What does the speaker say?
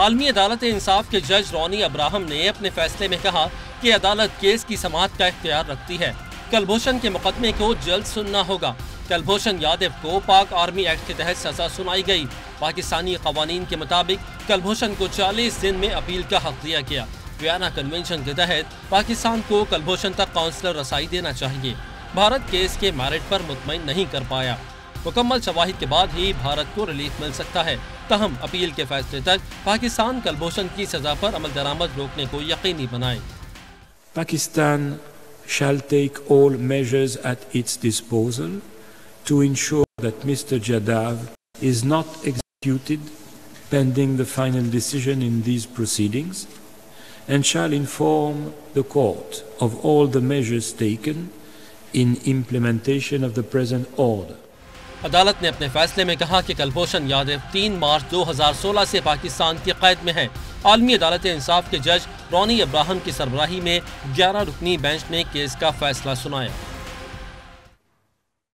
عالمی عدالت انصاف کے جج رونی ابراہم نے اپنے فیصلے میں کہا کہ عدالت کیس کی سماعت کا اختیار رکھتی ہے۔ کلبھوشن کے مقدمے کو جلد سننا ہوگا۔ کلبھوشن یادو کو پاک آرمی ایکٹ کے تحت سزا سنائی گئی۔ پاکستانی قوانین کے مطابق کلبھوشن کو 40 دن میں اپیل کا حق دیا گیا۔ ویانا کنونشن کے تحت پاکستان کو کلبھوشن تک قونسلر رسائی دینا چاہیے۔ بھارت کیس کے میرٹ پر مطمئن نہیں کر پایا۔ مکمل شواہد کے بعد ہی بھارت کو ریلیف مل سکتا ہے۔ تاہم اپیل کے فیصلے تک پاکستان کلبھوشن کی سزا پر عمل درآمد روکنے کو یقینی بنائے۔ Pakistan shall take all measures at its disposal to ensure that Mr. Jadav is not executed pending the final decision in these proceedings, and shall inform the court of all the measures taken in implementation of the present order. عدالت نے اپنے فیصلے میں کہا کہ کلبھوشن یادو 3 مارچ 2016 سے پاکستان کی قید میں ہے۔ عالمی عدالت انصاف کے جج رونی ابراہم کی سربراہی میں 11 رکنی بینچ نے کیس کا فیصلہ سنایا۔